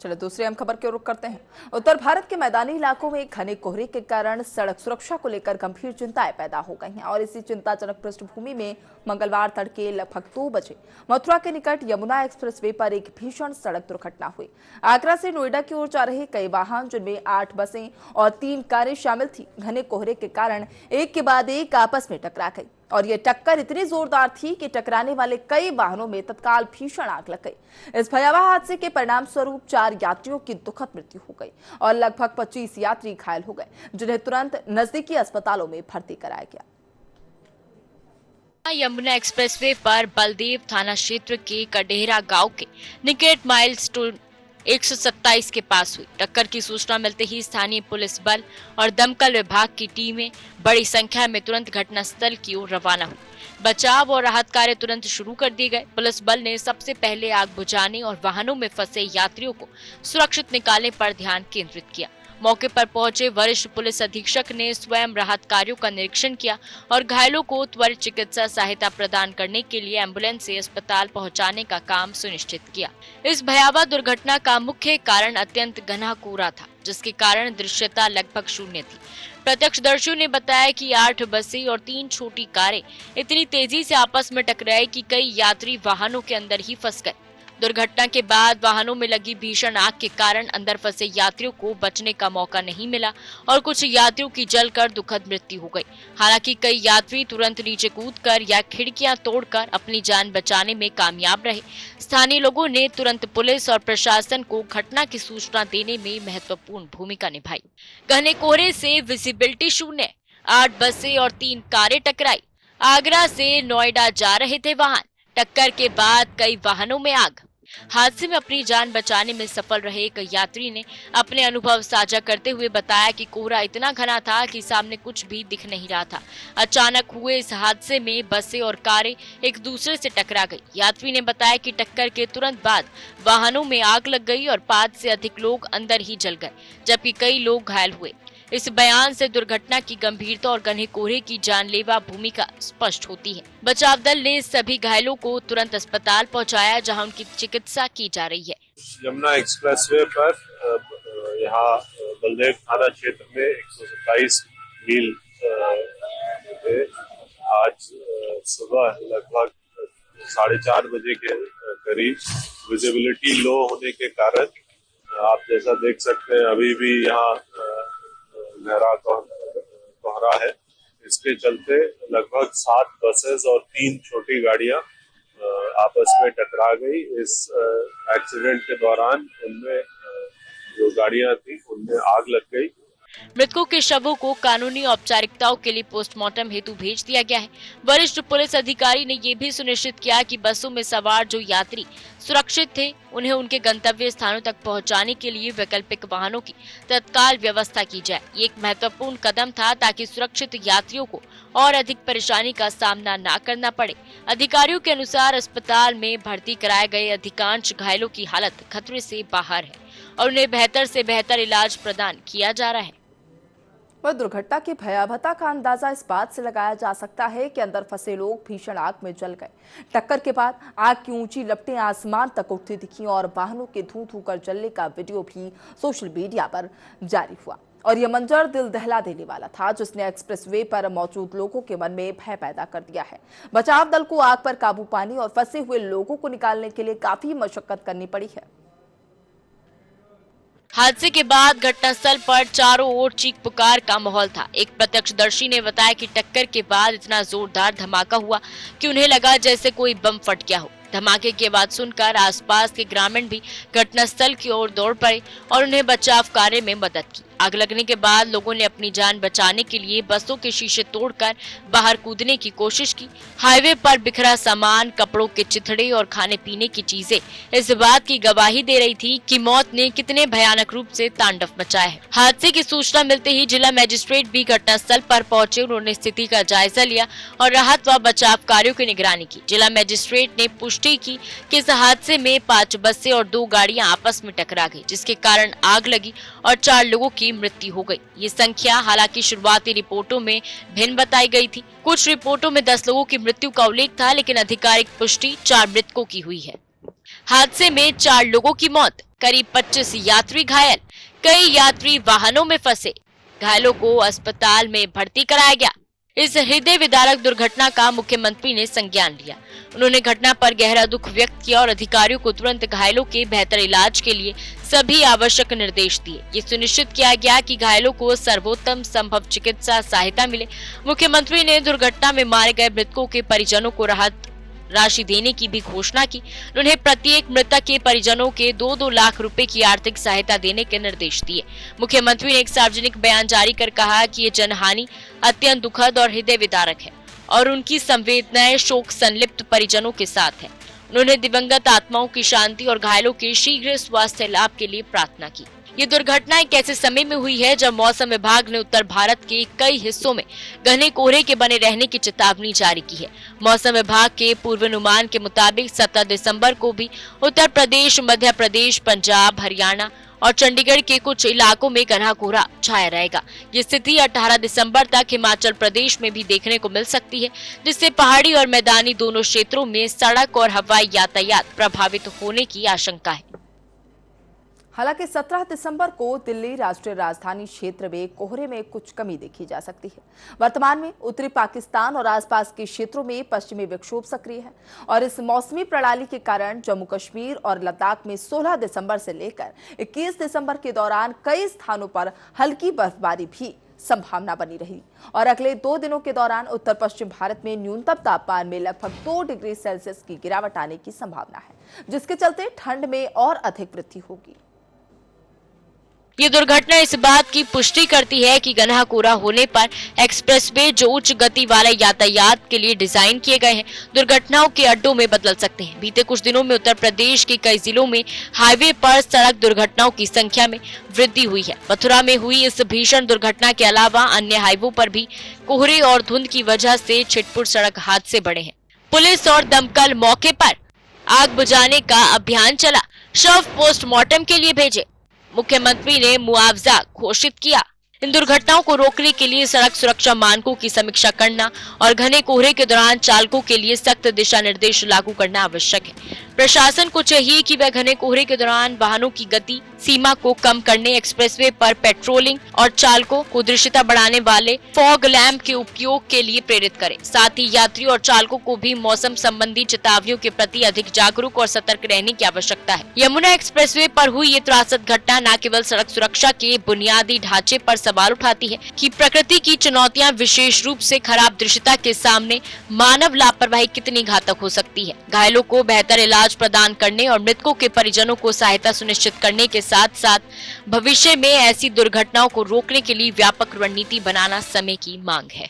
चलो दूसरी अहम खबर की ओर रुख करते हैं। उत्तर भारत के मैदानी इलाकों में घने कोहरे के कारण सड़क सुरक्षा को लेकर गंभीर चिंताएं पैदा हो गई हैं और इसी चिंताजनक पृष्ठभूमि में मंगलवार तड़के लगभग 2 बजे मथुरा के निकट यमुना एक्सप्रेसवे पर एक भीषण सड़क दुर्घटना हुई। आगरा से नोएडा की ओर जा रहे कई वाहन, जिनमें 8 बसें और 3 कारें शामिल थी, घने कोहरे के कारण एक के बाद एक आपस में टकरा गई और ये टक्कर इतनी जोरदार थी कि टकराने वाले कई वाहनों में तत्काल भीषण आग लग गई। इस भयावह हादसे के परिणाम स्वरूप 4 यात्रियों की दुखद मृत्यु हो गई और लगभग 25 यात्री घायल हो गए, जिन्हें तुरंत नजदीकी अस्पतालों में भर्ती कराया गया। यमुना एक्सप्रेसवे पर बलदेव थाना क्षेत्र के कडेरा गांव के निकट माइलस्टोन 127 के पास हुई टक्कर की सूचना मिलते ही स्थानीय पुलिस बल और दमकल विभाग की टीमें बड़ी संख्या में तुरंत घटनास्थल की ओर रवाना हुई। बचाव और राहत कार्य तुरंत शुरू कर दिए गए। पुलिस बल ने सबसे पहले आग बुझाने और वाहनों में फंसे यात्रियों को सुरक्षित निकालने पर ध्यान केंद्रित किया। मौके पर पहुंचे वरिष्ठ पुलिस अधीक्षक ने स्वयं राहत कार्यों का निरीक्षण किया और घायलों को त्वरित चिकित्सा सहायता प्रदान करने के लिए एम्बुलेंस से अस्पताल पहुंचाने का काम सुनिश्चित किया। इस भयावह दुर्घटना का मुख्य कारण अत्यंत घना कोहरा था, जिसके कारण दृश्यता लगभग शून्य थी। प्रत्यक्षदर्शियों ने बताया कि 8 बसें और 3 छोटी कारें इतनी तेजी से आपस में टकराई कि कई यात्री वाहनों के अंदर ही फंस गए। दुर्घटना के बाद वाहनों में लगी भीषण आग के कारण अंदर फंसे यात्रियों को बचने का मौका नहीं मिला और कुछ यात्रियों की जलकर दुखद मृत्यु हो गई। हालांकि कई यात्री तुरंत नीचे कूदकर या खिड़कियां तोड़कर अपनी जान बचाने में कामयाब रहे। स्थानीय लोगों ने तुरंत पुलिस और प्रशासन को घटना की सूचना देने में महत्वपूर्ण भूमिका निभाई। घने कोहरे से विजिबिलिटी शून्य, 8 बसें और 3 कारें टकराई। आगरा से नोएडा जा रहे थे वाहन, टक्कर के बाद कई वाहनों में आग। हादसे में अपनी जान बचाने में सफल रहे एक यात्री ने अपने अनुभव साझा करते हुए बताया कि कोहरा इतना घना था कि सामने कुछ भी दिख नहीं रहा था। अचानक हुए इस हादसे में बसें और कारें एक दूसरे से टकरा गई। यात्री ने बताया कि टक्कर के तुरंत बाद वाहनों में आग लग गई और 5 से अधिक लोग अंदर ही जल गए, जबकि कई लोग घायल हुए। इस बयान से दुर्घटना की गंभीरता और घने कोहरे की जानलेवा भूमिका स्पष्ट होती है। बचाव दल ने सभी घायलों को तुरंत अस्पताल पहुंचाया, जहां उनकी चिकित्सा की जा रही है। यमुना एक्सप्रेसवे पर यहाँ बलदेव थाना क्षेत्र में 127 मील पे आज सुबह लगभग 4:30 बजे के करीब विजिबिलिटी लो होने के कारण आप जैसा देख सकते हैं अभी भी यहाँ गहरा कोहरा है। इसके चलते लगभग 7 बसेस और 3 छोटी गाड़ियां आपस में टकरा गई। इस एक्सीडेंट के दौरान उनमें जो गाड़ियां थी उनमें आग लग गई। मृतकों के शवों को कानूनी औपचारिकताओं के लिए पोस्टमार्टम हेतु भेज दिया गया है। वरिष्ठ पुलिस अधिकारी ने ये भी सुनिश्चित किया कि बसों में सवार जो यात्री सुरक्षित थे, उन्हें उनके गंतव्य स्थानों तक पहुंचाने के लिए वैकल्पिक वाहनों की तत्काल व्यवस्था की जाए। ये एक महत्वपूर्ण कदम था ताकि सुरक्षित यात्रियों को और अधिक परेशानी का सामना न करना पड़े। अधिकारियों के अनुसार अस्पताल में भर्ती कराए गए अधिकांश घायलों की हालत खतरे से बाहर है और उन्हें बेहतर से बेहतर इलाज प्रदान किया जा रहा है। वह दुर्घटना की भयावहता का अंदाजा इस बात से लगाया जा सकता है कि अंदर फंसे लोग भीषण आग में जल गए। टक्कर के बाद आग की ऊंची लपटें आसमान तक उठती दिखीं और वाहनों के धू धू कर जलने का वीडियो भी सोशल मीडिया पर जारी हुआ और यह मंजर दिल दहला देने वाला था, जिसने एक्सप्रेसवे पर मौजूद लोगों के मन में भय पैदा कर दिया है। बचाव दल को आग पर काबू पाने और फंसे हुए लोगों को निकालने के लिए काफी मशक्कत करनी पड़ी है। हादसे के बाद घटनास्थल पर चारों ओर चीख पुकार का माहौल था। एक प्रत्यक्षदर्शी ने बताया कि टक्कर के बाद इतना जोरदार धमाका हुआ कि उन्हें लगा जैसे कोई बम फट गया हो। धमाके की आवाज सुनकर आसपास के ग्रामीण भी घटनास्थल की ओर दौड़ पड़े और उन्हें बचाव कार्य में मदद की। आग लगने के बाद लोगों ने अपनी जान बचाने के लिए बसों के शीशे तोड़कर बाहर कूदने की कोशिश की। हाईवे पर बिखरा सामान, कपड़ों के चिथड़े और खाने पीने की चीजें इस बात की गवाही दे रही थी कि मौत ने कितने भयानक रूप से तांडव मचाया है। हादसे की सूचना मिलते ही जिला मजिस्ट्रेट भी घटनास्थल पर पहुंचे। उन्होंने स्थिति का जायजा लिया और राहत व बचाव कार्यों की निगरानी की। जिला मजिस्ट्रेट ने पुष्टि की कि इस हादसे में 5 बसें और 2 गाड़ियां आपस में टकरा गई, जिसके कारण आग लगी और 4 लोगों की मृत्यु हो गई। ये संख्या हालांकि शुरुआती रिपोर्टों में भिन्न बताई गई थी। कुछ रिपोर्टों में 10 लोगों की मृत्यु का उल्लेख था, लेकिन आधिकारिक पुष्टि 4 मृतकों की हुई है। हादसे में 4 लोगों की मौत। करीब 25 यात्री घायल, कई यात्री वाहनों में फंसे, घायलों को अस्पताल में भर्ती कराया गया। इस हृदय विदारक दुर्घटना का मुख्यमंत्री ने संज्ञान लिया। उन्होंने घटना पर गहरा दुख व्यक्त किया और अधिकारियों को तुरंत घायलों के बेहतर इलाज के लिए सभी आवश्यक निर्देश दिए। ये सुनिश्चित किया गया कि घायलों को सर्वोत्तम संभव चिकित्सा सहायता मिले। मुख्यमंत्री ने दुर्घटना में मारे गए मृतकों के परिजनों को राहत राशि देने की भी घोषणा की। उन्हें प्रत्येक मृतक के परिजनों के 2-2 लाख रुपए की आर्थिक सहायता देने के निर्देश दिए। मुख्यमंत्री ने एक सार्वजनिक बयान जारी कर कहा कि ये जनहानि अत्यंत दुखद और हृदय विदारक है और उनकी संवेदनाएं शोक संलिप्त परिजनों के साथ है। उन्होंने दिवंगत आत्माओं की शांति और घायलों के शीघ्र स्वास्थ्य लाभ के लिए प्रार्थना की। ये दुर्घटना एक ऐसे समय में हुई है जब मौसम विभाग ने उत्तर भारत के कई हिस्सों में घने कोहरे के बने रहने की चेतावनी जारी की है। मौसम विभाग के पूर्वानुमान के मुताबिक 17 दिसंबर को भी उत्तर प्रदेश, मध्य प्रदेश, पंजाब, हरियाणा और चंडीगढ़ के कुछ इलाकों में घना कोहरा छाया रहेगा। ये स्थिति 18 दिसंबर तक हिमाचल प्रदेश में भी देखने को मिल सकती है, जिससे पहाड़ी और मैदानी दोनों क्षेत्रों में सड़क और हवाई यातायात प्रभावित होने की आशंका है। हालांकि 17 दिसंबर को दिल्ली राष्ट्रीय राजधानी क्षेत्र में कोहरे में कुछ कमी देखी जा सकती है। वर्तमान में उत्तरी पाकिस्तान और आसपास के क्षेत्रों में पश्चिमी विक्षोभ सक्रिय है और इस मौसमी प्रणाली के कारण जम्मू कश्मीर और लद्दाख में 16 दिसंबर से लेकर 21 दिसंबर के दौरान कई स्थानों पर हल्की बर्फबारी भी संभावना बनी रही और अगले 2 दिनों के दौरान उत्तर पश्चिम भारत में न्यूनतम तापमान में लगभग 2 डिग्री सेल्सियस की गिरावट आने की संभावना है, जिसके चलते ठंड में और अधिक वृद्धि होगी। ये दुर्घटना इस बात की पुष्टि करती है कि घना कोहरा होने पर एक्सप्रेसवे जो उच्च गति वाले यातायात के लिए डिजाइन किए गए हैं, दुर्घटनाओं के अड्डों में बदल सकते हैं। बीते कुछ दिनों में उत्तर प्रदेश के कई जिलों में हाईवे पर सड़क दुर्घटनाओं की संख्या में वृद्धि हुई है। मथुरा में हुई इस भीषण दुर्घटना के अलावा अन्य हाईवों पर भी कोहरे और धुंध की वजह से छिटपुट सड़क हादसे बढ़े हैं। पुलिस और दमकल मौके पर आग बुझाने का अभियान चला, शव पोस्टमार्टम के लिए भेजे। मुख्यमंत्री ने मुआवजा घोषित किया। इन दुर्घटनाओं को रोकने के लिए सड़क सुरक्षा मानकों की समीक्षा करना और घने कोहरे के दौरान चालकों के लिए सख्त दिशा निर्देश लागू करना आवश्यक है। प्रशासन को चाहिए कि वह घने कोहरे के दौरान वाहनों की गति सीमा को कम करने, एक्सप्रेसवे पर पेट्रोलिंग और चालकों को दृश्यता बढ़ाने वाले फॉग लैंप के उपयोग के लिए प्रेरित करे। साथ ही यात्रियों और चालकों को भी मौसम संबंधी चेतावनियों के प्रति अधिक जागरूक और सतर्क रहने की आवश्यकता है। यमुना एक्सप्रेसवे पर हुई ये त्रासद घटना न केवल सड़क सुरक्षा के बुनियादी ढांचे पर सवाल उठाती है कि प्रकृति की चुनौतियां, विशेष रूप से खराब दृश्यता के सामने मानव लापरवाही कितनी घातक हो सकती है। घायलों को बेहतर इलाज प्रदान करने और मृतकों के परिजनों को सहायता सुनिश्चित करने के साथ साथ भविष्य में ऐसी दुर्घटनाओं को रोकने के लिए व्यापक रणनीति बनाना समय की मांग है।